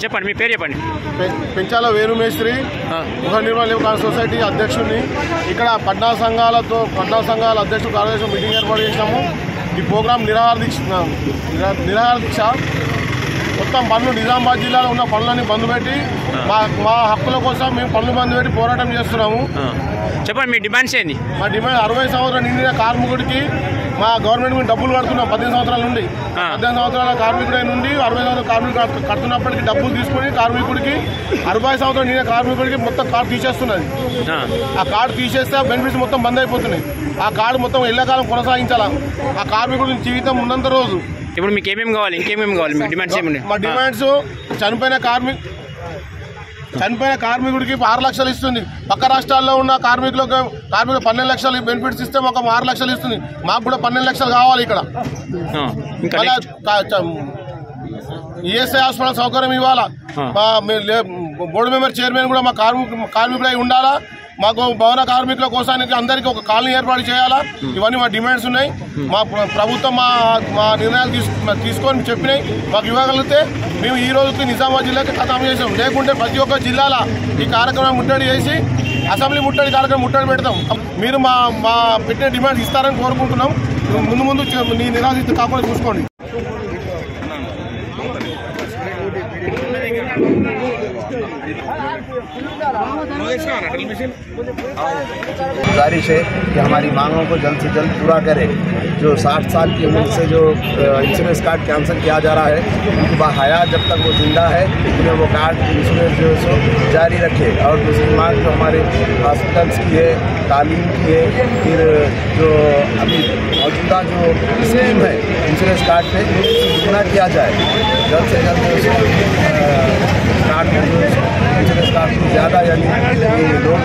చెప్పండి, మీ పేరు చెప్పండి. పెంచాల వేణుమేస్త్రి, గృహ నిర్మాణ లేబర్ సొసైటీ అధ్యక్షుడిని. ఇక్కడ 14 సంఘాల అధ్యక్షుడు కార్యదర్శి మీటింగ్ ఏర్పాటు చేసినాము. ఈ ప్రోగ్రాం నిరాహార దీక్ష మొత్తం పనులు నిజామాబాద్ జిల్లాలో ఉన్న పనులన్నీ బంద్ పెట్టి మా హక్కుల కోసం మేము పనులు బంద్ పెట్టి పోరాటం చేస్తున్నాము. చెప్పండి, మీ డిమాండ్స్ ఏంది? మా డిమాండ్ 60 సంవత్సరాలు నిండిన కార్మికుడికి మా గవర్నమెంట్ మీద డబ్బులు కడుతున్నాం. 18 సంవత్సరాల నుండి 18 సంవత్సరాల కార్మికుడి నుండి 60 సంవత్సరాల కార్మికుడు కడుతున్నప్పటికీ డబ్బులు తీసుకుని కార్మికుడికి 60 సంవత్సరాలు నిండిన కార్మికుడికి మొత్తం కార్డు తీసేస్తున్నది. ఆ కార్డు తీసేస్తే బెనిఫిట్స్ మొత్తం బంద్ అయిపోతున్నాయి. ఆ కార్డు మొత్తం ఎల్లకాలం కొనసాగించాలా. ఆ కార్మికుడి జీవితం ఉన్నంత రోజు. ఇప్పుడు మీకు ఏమేమి కావాలి, ఇంకేమేమి కావాలి? మీ డిమాండ్స్ ఏమి? మా డిమాండ్స్ చనిపోయిన కార్మికుడికి 6 లక్షలు ఇస్తుంది. పక్క రాష్ట్రాల్లో ఉన్న కార్మికులకు 12 లక్షలు బెనిఫిట్స్ ఇస్తే మాకు 6 లక్షలు ఇస్తుంది. మాకు కూడా 12 లక్షలు కావాలి. ఇక్కడ ఈఎస్ఐ హాస్పిటల్ సౌకర్యం ఇవ్వాలా. బోర్డు మెంబర్ చైర్మన్ కూడా మా కార్మికుడై ఉండాలా. మాకు భవన కార్మికుల కోసానికి అందరికీ ఒక కాలనీ ఏర్పాటు చేయాలా. ఇవన్నీ మా డిమాండ్స్ ఉన్నాయి. మా ప్రభుత్వం మా నిర్ణయాలు తీసుకొని చెప్పినాయి. మాకు ఇవ్వగలిగితే మేము ఈ రోజుకి నిజామాబాద్ జిల్లాకి ఖతం చేసాం. లేకుంటే ప్రతి ఒక్క జిల్లాల ఈ కార్యక్రమం ముట్టడి చేసి అసెంబ్లీ కార్యక్రమం ముట్టడి పెడతాం. మీరు మా పెట్టిన డిమాండ్స్ ఇస్తారని కోరుకుంటున్నాం. ముందు నీ నిరాశిస్తూ కాకుండా చూసుకోండి. गुजारिश है कि हमारी मांगों को जल्द से जल्द पूरा करें। जो 60 साल की उम्र से जो इंश्योरेंस कार्ड कैंसिल किया जा रहा है, उनको बहाया जब तक वो जिंदा है उन्हें वो कार्ड इंश्योरेंस जो है जारी रखे। और दूसरी मांग जो हमारे हॉस्पिटल्स की है, तालीम की है, फिर जो अभी मौजूदा जो स्कीम है इंश्योरेंस कार्ड पे पूरा किया जाए। जल्द से जल्द कार्ड इंश्योरेंस कार्ड ज़्यादा यानी लोग